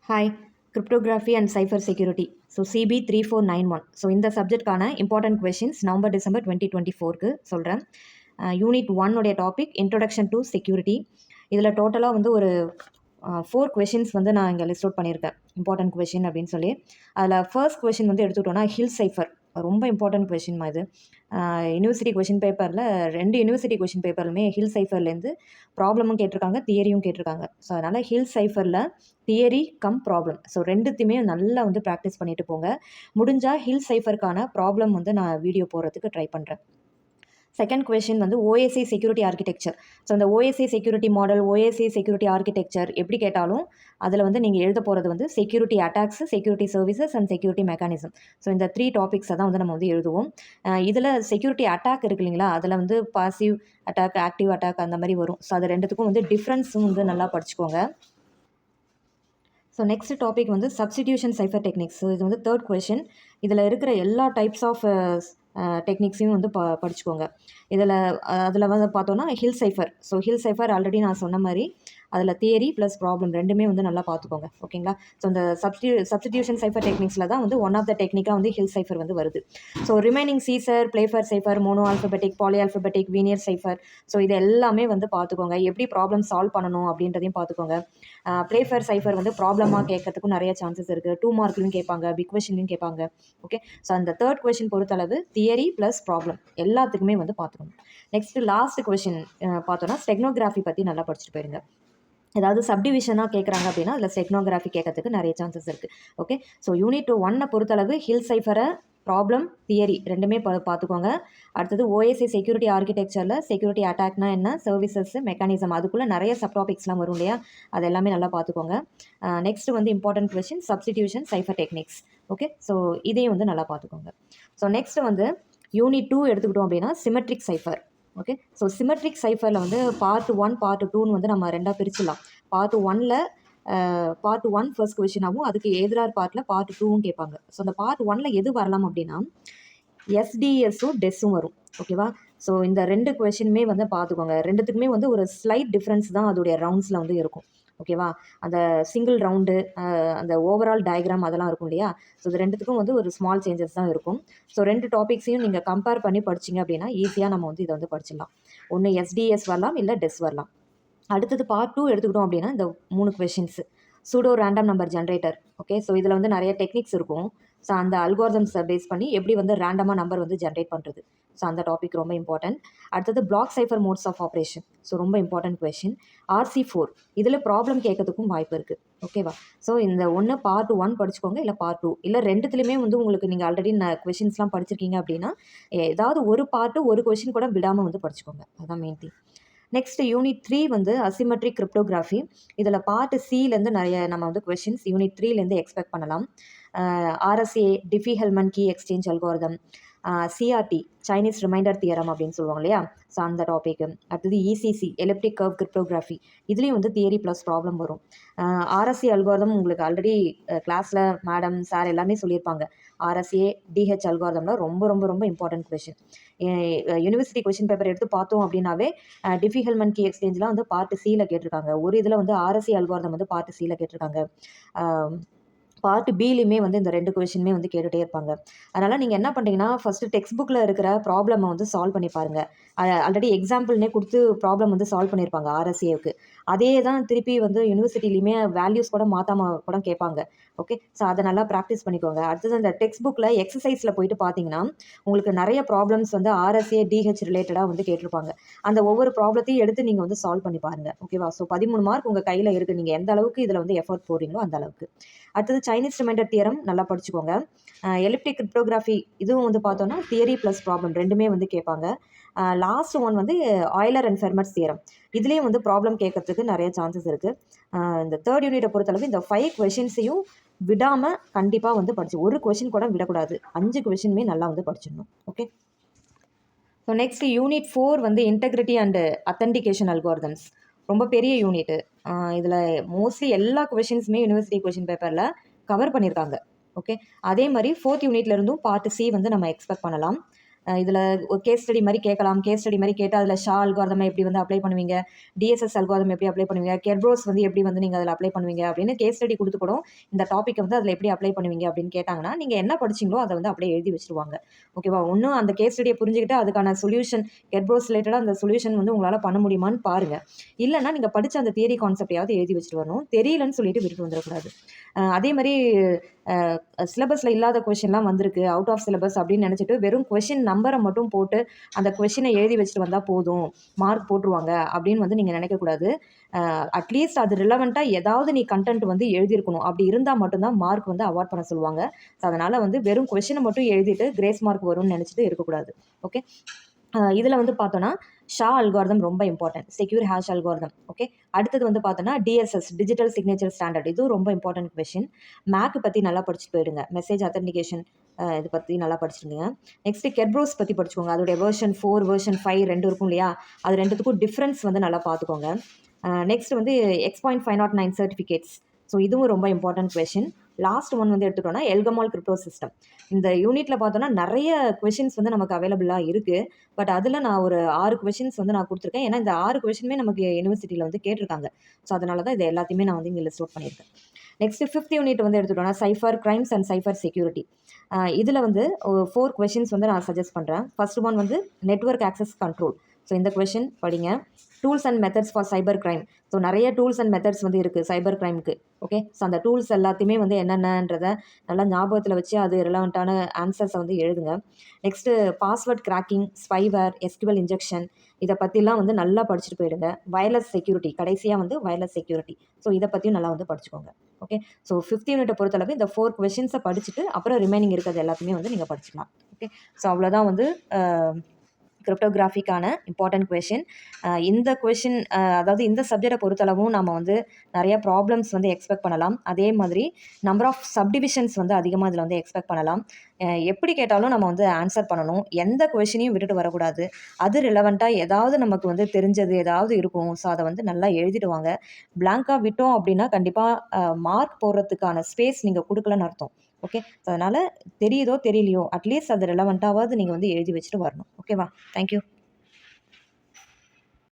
Hi, cryptography and cipher security. So CB 3491. So இந்த சப்ஜெக்ட்கான important questions November December 2024க்கு சொல்கிறேன். யூனிட் 1 உடைய டாபிக் இன்ட்ரொடக்ஷன் டு செக்யூரிட்டி. இதில் டோட்டலாக வந்து ஒரு 4 கொஷின்ஸ் வந்து நான் இங்கே லிஸ்ட் அவுட் பண்ணியிருக்கேன், இம்பார்ட்டன்ட் கொஷின் அப்படின்னு சொல்லி. அதில் ஃபர்ஸ்ட் கொஷின் வந்து எடுத்துக்கிட்டோன்னா ஹில் சைஃபர். ரொம்ப இம்பார்ட்டன்ட் கொஷின் இது. யூனிவர்சிட்டி கொஷின் பேப்பரில் 2 யூனிவர்சிட்டி கொஷின் பேப்பர்லுமே ஹில் சைஃபர்லேருந்து ப்ராப்ளமும் கேட்டிருக்காங்க, தியரியும் கேட்டிருக்காங்க. ஸோ அதனால் ஹில் சைஃபரில் தியரி கம் ப்ராப்ளம், ஸோ ரெண்டுத்தையுமே நல்லா வந்து ப்ராக்டிஸ் பண்ணிட்டு போங்க. முடிஞ்சால் ஹில் சைஃபருக்கான ப்ராப்ளம் வந்து நான் வீடியோ போடுறதுக்கு ட்ரை பண்ணுறேன். செகண்ட் கொஷின் வந்து ஓஎஸ்ஐ செக்யூரிட்டி ஆர்கிடெக்சர். ஸோ இந்த OSI security model, OSI security architecture எப்படி கேட்டாலும் அதில் வந்து நீங்கள் எழுத போகிறது வந்து security attacks, security services and security mechanism. So இந்த 3 டாபிக்ஸை தான் வந்து நம்ம வந்து எழுதுவோம். இதில் செக்யூரிட்டி அட்டாக் இருக்கு இல்லைங்களா, அதில் வந்து பாசிவ் அட்டாக், ஆக்டிவ் அட்டாக் அந்த மாதிரி வரும். ஸோ அது ரெண்டுத்துக்கும் வந்து டிஃப்ரென்ஸும் வந்து நல்லா படிச்சுக்கோங்க. ஸோ நெக்ஸ்ட் டாபிக் வந்து சப்ஸ்டிடியூஷன் சைஃபர் டெக்னிக்ஸ். ஸோ இது வந்து தேர்ட் கொஷின். இதில் இருக்கிற எல்லா டைப்ஸ் ஆஃப் டெக்னிக்ஸையும் வந்து படிச்சுக்கோங்க. அதில் வந்து பார்த்தோன்னா hill cipher. So hill cipher already நான் சொன்ன மாதிரி அதில் தியரி ப்ளஸ் ப்ராப்ளம் ரெண்டுமே வந்து நல்லா பார்த்துக்கோங்க, ஓகேங்களா. ஸோ இந்த சப்ஸ்டிடியூஷன் சைஃபர் டெக்னிக்ஸில் தான் வந்து ஒன் ஆஃப் த டெக்னிக்காக வந்து ஹில் சைஃபர் வந்து வருது. So remaining Caesar, Playfair cipher, mono alphabetic, poly alphabetic, Vigenere cipher, so இது எல்லாமே வந்து பார்த்துக்கோங்க. எப்படி ப்ராப்ளம் சால்வ் பண்ணணும் அப்படின்றதையும் பார்த்துக்கோங்க. பிளேஃபர் சைஃபர் வந்து ப்ராப்ளமாக கேட்கறதுக்கும் நிறைய சான்சஸ் இருக்குது. 2 மார்க்லையும் கேட்பாங்க, பிக் கொஷின்லையும் கேட்பாங்க. ஓகே, ஸோ அந்த தேர்ட் கொஷின் பொறுத்தளவு தியரி ப்ளஸ் ப்ராப்ளம் எல்லாத்துக்குமே வந்து பார்த்துக்கணும். நெக்ஸ்ட் லாஸ்ட் கொஷின் பார்த்தோன்னா ஸ்டெக்னோகிராஃபி பற்றி நல்லா படிச்சுட்டு போயிருங்க. ஏதாவது சப்டிவிஷனாக கேட்குறாங்க அப்படின்னா அதில் ஸ்டெக்னோகிராஃபி கேட்கறதுக்கு நிறைய சான்சஸ் இருக்குது. ஓகே, ஸோ யூனிட் 1 பொறுத்தளவு ஹில் சைஃபரை ப்ராப்ளம், தியரி ரெண்டுமே பார்த்துக்கோங்க. அடுத்தது ஓஎஸ்ஐ செக்யூரிட்டி ஆர்கிடெக்சரில் செக்யூரிட்டி அட்டாக்னா என்ன, சர்வீசஸ், மெக்கானிசம், அதுக்குள்ளே நிறைய சப் டாபிக்ஸ்லாம் வரும் இல்லையா, அது எல்லாமே நல்லா பார்த்துக்கோங்க. நெக்ஸ்ட் வந்து important question substitution cipher techniques. Okay, so இதையும் வந்து நல்லா பார்த்துக்கோங்க. ஸோ நெக்ஸ்ட் வந்து யூனிட் 2 எடுத்துக்கிட்டோம் அப்படின்னா symmetric cipher. Okay, so symmetric சைஃபரில் வந்து பார்ட் 1 பார்ட் 2ன்னு வந்து நம்ம ரெண்டாக பிரிச்சுலாம். பார்ட் 1 ஃபர்ஸ்ட் கொஷினாகவும் அதுக்கு எதிராக பார்ட்டில் பார்ட் 2வும் கேட்பாங்க. ஸோ அந்த பார்ட் 1 எது வரலாம் அப்படின்னா எஸ்டிஎஸும் டெஸ்ஸும் வரும், ஓகேவா. ஸோ இந்த 2 கொஷினுமே வந்து பார்த்துக்கோங்க. ரெண்டுத்துக்குமே வந்து ஒரு ஸ்லைட் டிஃப்ரென்ஸ் தான் அதோடைய ரவுண்ட்ஸில் வந்து இருக்கும், ஓகேவா. அந்த சிங்கிள் ரவுண்டு, அந்த ஓவரால் டயக்ராம் அதெல்லாம் இருக்கும் இல்லையா. ஸோ இது ரெண்டுத்துக்கும் வந்து ஒரு ஸ்மால் சேஞ்சஸ் தான் இருக்கும். ஸோ 2 டாபிக்ஸையும் நீங்கள் கம்பேர் பண்ணி படிச்சிங்க அப்படின்னா ஈஸியாக நம்ம வந்து இதை வந்து படிச்சிடலாம். ஒன்று எஸ்டிஎஸ் வரலாம், இல்லை டெஸ் வரலாம். அடுத்தது பார்ட் 2 எடுத்துக்கிட்டோம் அப்படின்னா இந்த 3 questions pseudo random number generator. Okay, so இதில் வந்து நிறைய டெக்னிக்ஸ் இருக்கும். ஸோ அந்த அல்காரிதம்ஸை பேஸ் பண்ணி எப்படி வந்து ரேண்டமாக நம்பர் வந்து ஜென்ரேட் பண்ணுறது, ஸோ அந்த டாபிக் ரொம்ப இம்பார்ட்டன்ட். அடுத்தது block cipher modes of operation. So ரொம்ப இம்பார்ட்டன்ட் கொஷின். RC4 இதில் ப்ராப்ளம் கேட்கறதுக்கும் வாய்ப்பு இருக்குது, ஓகேவா. ஸோ இந்த ஒன்று பார்ட் 1 படிச்சுக்கோங்க, இல்லை பார்ட் 2, இல்லை ரெண்டுத்துலேயுமே வந்து உங்களுக்கு நீங்கள் ஆல்ரெடி கொஷின்ஸ்லாம் படிச்சிருக்கீங்க அப்படின்னா ஏதாவது ஒரு பார்ட்டு ஒரு கொஷின் கூட விடாமல் வந்து படிச்சுக்கோங்க, அதுதான் மெயின் திங். நெக்ஸ்ட் யூனிட் 3 வந்து அசிமெட்ரிக் கிரிப்டோகிராஃபி. இதில் பார்ட் சிலேருந்து நிறைய நம்ம வந்து கொஷின்ஸ் யூனிட் 3லேருந்து எக்ஸ்பெக்ட் பண்ணலாம். RSA, Diffie Hellman key exchange algorithm, CRT Chinese remainder theorem அப்படின்னு சொல்லுவாங்க இல்லையா, ஸோ அந்த டாபிக். அடுத்தது ECC எலிப்டிக் கர்வ் கிரிப்டோகிராஃபி. இதுலேயும் வந்து தியரி ப்ளஸ் ப்ராப்ளம் வரும். RSA அல்காரிதம் உங்களுக்கு ஆல்ரெடி கிளாஸில் மேடம் சார் எல்லாமே சொல்லியிருப்பாங்க. RSA DH அல்காரிதம்லாம் ரொம்ப ரொம்ப ரொம்ப important question. University question paper எடுத்து பார்த்தோம் அப்படின்னாவே டிஃபி-ஹெல்மன் கீ எக்ஸ்சேஞ்செலாம் வந்து பார்ட் சியில் கேட்டிருக்காங்க. ஒரு இதில் வந்து RSA அல்காரிதம் வந்து பார்ட் சியில் கேட்டிருக்காங்க. பார்ட் பிலையுமே வந்து இந்த 2 கொஷினுமே வந்து கேட்டுகிட்டே இருப்பாங்க. அதனால் நீங்கள் என்ன பண்ணுறீங்கன்னா ஃபஸ்ட்டு டெக்ஸ்ட் புக்கில் இருக்கிற ப்ராப்ளமை வந்து சால்வ் பண்ணி பாருங்கள். ஆல்ரெடி எக்ஸாம்பிள்னே கொடுத்து ப்ராப்ளம் வந்து சால்வ் பண்ணியிருப்பாங்க RSAவுக்கு. அதே தான் திருப்பி வந்து யூனிவர்சிட்டிலையுமே வேல்யூஸ் கூட மாற்றாம கூட கேட்பாங்க. ஓகே, ஸோ அதை நல்லா ப்ராக்டிஸ் பண்ணிக்கோங்க. அடுத்தது அந்த டெக்ஸ்ட் புக்கில் எக்ஸசைஸில் போயிட்டு பார்த்தீங்கன்னா உங்களுக்கு நிறைய ப்ராப்ளம்ஸ் வந்து RSA DH ரிலேட்டடாக வந்து கேட்டிருப்பாங்க. அந்த ஒவ்வொரு ப்ராப்ளத்தையும் எடுத்து நீங்கள் வந்து சால்வ் பண்ணி பாருங்கள், ஓகேவா. ஸோ 13 மார்க் உங்கள் கையில் இருக்குது, நீங்கள் எந்த அளவுக்கு இதில் வந்து எஃபர்ட் போடுறீங்களோ அந்த அளவுக்கு. அடுத்தது சைனீஸ் ரிமைண்டர் தியரம் நல்லா படிச்சுக்கோங்க. எலிப்டிக் கிரிப்டோகிராஃபி இதுவும் வந்து பார்த்தோன்னா தியரி ப்ளஸ் ப்ராப்ளம் ரெண்டுமே வந்து கேட்பாங்க. லாஸ்ட் ஒன் வந்து ஆய்லர் அண்ட் ஃபெர்மட்ஸ் தியரம். இதுலேயும் வந்து ப்ராப்ளம் கேட்கறதுக்கு நிறைய சான்சஸ் இருக்குது. இந்த தேர்ட் யூனிட்டை பொறுத்தளவு இந்த 5 கொஷின்ஸையும் விடாமல் கண்டிப்பாக வந்து படிச்சு, ஒரு கொஷின் கூட விடக்கூடாது. 5 கொஷினுமே நல்லா வந்து படிச்சிடணும், ஓகே. ஸோ நெக்ஸ்ட் யூனிட் 4 வந்து இன்டெகிரிட்டி அண்ட் அத்தன்டிகேஷன் அல்காரிதம்ஸ். ரொம்ப பெரிய யூனிட்டு. இதில் மோஸ்ட்லி எல்லா கொஷின்ஸுமே யூனிவர்சிட்டி கொஷின் பேப்பரில் கவர் பண்ணியிருக்காங்க, ஓகே. அதே மாதிரி 4th யூனிட்லேருந்தும் பார்ட் C வந்து நம்ம எக்ஸ்பெக்ட் பண்ணலாம். இதில் ஒரு கேஸ் ஸ்டடி மாதிரி கேட்கலாம். கேஸ் ஸ்டடி மாதிரி கேட்டால் அதில் ஷா அல்காரிதம் எப்படி வந்து அப்ளை பண்ணுவீங்க, டிஎஸ்எஸ் அல்காரிதம் எப்படி அப்ளை பண்ணுவீங்க, கெர்பரோஸ் வந்து எப்படி வந்து நீங்கள் அதில் அப்ளை பண்ணுவீங்க அப்படின்னு கேஸ் ஸ்டடி கொடுத்து கூட இந்த டாப்பிக் வந்து அதில் எப்படி அப்ளை பண்ணுவீங்க அப்படின்னு கேட்டாங்கன்னா நீங்கள் என்ன படிச்சிங்களோ அதை வந்து அப்படியே எழுதி வச்சுருவாங்க. ஓகேவா? ஒன்றும் அந்த கேஸ் ஸ்டடியை புரிஞ்சுக்கிட்டு அதுக்கான சொல்யூஷன் கெர்பரோஸ் ரிலேட்டடாக அந்த சொல்யூஷன் வந்து உங்களால் பண்ண முடியுமான்னு பாருங்கள். இல்லைன்னா நீங்கள் படித்த அந்த தியரி கான்செப்டையாவது எழுதி வச்சுட்டு வரணும். தெரியலன்னு சொல்லிட்டு விட்டுட்டு வந்துடக்கூடாது. அதே மாதிரி சிலபஸில் இல்லாத கொஷின்லாம் வந்திருக்கு அவுட் ஆஃப் சிலபஸ் அப்படின்னு நினச்சிட்டு வெறும் கொஷின் நம்பரை மட்டும் போட்டு அந்த கொஷினை எழுதி வச்சுட்டு வந்தால் போதும், மார்க் போட்டுருவாங்க அப்படின்னு வந்து நீங்கள் நினைக்கக்கூடாது. அட்லீஸ்ட் அது ரிலவெண்ட்டாக ஏதாவது நீ கண்டென்ட் வந்து எழுதியிருக்கணும். அப்படி இருந்தால் மட்டும்தான் மார்க் வந்து அவார்ட் பண்ண சொல்லுவாங்க. ஸோ அதனால் வந்து வெறும் கொஷினை மட்டும் எழுதிட்டு கிரேஸ் மார்க் வரும்னு நினச்சிட்டு இருக்கக்கூடாது. ஓகே, இதில் வந்து பார்த்தோன்னா ஷா அல்காரிதம் ரொம்ப important, secure hash algorithm. Okay, அடுத்தது வந்து பார்த்தோன்னா டிஎஸ்எஸ் டிஜிட்டல் சிக்னேச்சர் ஸ்டாண்டர்ட், இதுவும் ரொம்ப இம்பார்ட்டன்ட் கொஷின். மேக் பற்றி நல்லா படிச்சுட்டு போயிடுங்க. மெசேஜ் அத்தன்டிகேஷன் இது பற்றி நல்லா படிச்சுருங்க. நெக்ஸ்ட்டு கெர்பரோஸ் பற்றி படிச்சுக்கோங்க. அதோடைய வெர்ஷன் 4 வெர்ஷன் 5 2 இருக்கும் இல்லையா, அது ரெண்டுத்துக்கும் டிஃப்ரென்ஸ் வந்து நல்லா பார்த்துக்கோங்க. நெக்ஸ்ட் வந்து X.509 சர்டிஃபிகேட்ஸ். ஸோ இதுவும் ரொம்ப இம்பார்ட்டன்ட் கொஷின். லாஸ்ட் ஒன் வந்து எடுத்துட்டோம்னா எல்கமால் கிரிப்டோ சிஸ்டம். இந்த யூனிட்டில் பார்த்தோன்னா நிறைய கொஷின்ஸ் வந்து நமக்கு அவைலபிளாக இருக்குது. பட் அதில் நான் ஒரு 6 கொஷின்ஸ் வந்து நான் கொடுத்துருக்கேன். ஏன்னா இந்த 6 கொஷினுமே நமக்கு யூனிவர்சிட்டியில் வந்து கேட்டிருக்காங்க. ஸோ அதனால தான் இது எல்லாத்தையுமே நான் வந்து இங்கே லிஸ்ட் அவுட் பண்ணியிருக்கேன். நெக்ஸ்ட் 5th யூனிட் வந்து எடுத்துட்டோம்னா cipher crimes and cipher security. இதில் வந்து 4 கொஷின்ஸ் வந்து நான் சஜஸ்ட் பண்ணுறேன். ஃபர்ஸ்ட் ஒன் வந்து நெட்வொர்க் ஆக்சஸ் கண்ட்ரோல். ஸோ இந்த கொஷின் படிங்க. Tools and methods for cyber crime. So நிறைய டூல்ஸ் அண்ட் மெத்தட்ஸ் வந்து இருக்குது சைபர் கிரைமுக்கு. ஓகே, ஸோ அந்த டூல்ஸ் எல்லாத்தையுமே வந்து என்னென்னன்றதை நல்லா ஞாபகத்தில் வச்சு அது ரிலவெண்ட்டான ஆன்சர்ஸை வந்து எழுதுங்க. Next password cracking, spyware, SQL injection, இதை பற்றிலாம் வந்து நல்லா படிச்சுட்டு போயிடுங்க. வயர்லெஸ் செக்யூரிட்டி, கடைசியாக வந்து வயர்லெஸ் செக்யூரிட்டி. ஸோ இதை பற்றியும் நல்லா வந்து படிச்சுக்கோங்க. ஓகே, ஸோ 5th யூனிட்டை பொறுத்தளவு இந்த 4 கொஷின்ஸை படிச்சுட்டு அப்புறம் ரிமைனிங் இருக்கிறது எல்லாத்தையுமே வந்து நீங்கள் படிச்சுக்கலாம். ஓகே, ஸோ அவ்வளோதான் வந்து கிரிப்டோகிராஃபிக்கான இம்பார்ட்டன்ட் கொஷின். இந்த கொஷின் அதாவது இந்த சப்ஜெக்டை பொறுத்தளவும் நம்ம வந்து நிறைய ப்ராப்ளம்ஸ் வந்து எக்ஸ்பெக்ட் பண்ணலாம். அதே மாதிரி நம்பர் ஆஃப் சப்டிவிஷன்ஸ் வந்து அதிகமாக இதில் வந்து எக்ஸ்பெக்ட் பண்ணலாம். எப்படி கேட்டாலும் நம்ம வந்து ஆன்சர் பண்ணணும். எந்த கொஷினையும் விட்டுட்டு வரக்கூடாது. அது ரிலவெண்ட்டாக ஏதாவது நமக்கு வந்து தெரிஞ்சது ஏதாவது இருக்கும். ஸோ அதை வந்து நல்லா எழுதிட்டு வாங்க. பிளாங்காக விட்டோம் அப்படின்னா கண்டிப்பாக மார்க் போடுறதுக்கான ஸ்பேஸ் நீங்கள் கொடுக்கலன்னு அர்த்தம். ஓகே, ஸோ அதனால் தெரியுதோ தெரியலையோ அட்லீஸ்ட் அது ரிலவெண்ட்டாவது நீங்கள் வந்து எழுதி வச்சுட்டு வரணும். ஓகேவா? தேங்க்யூ.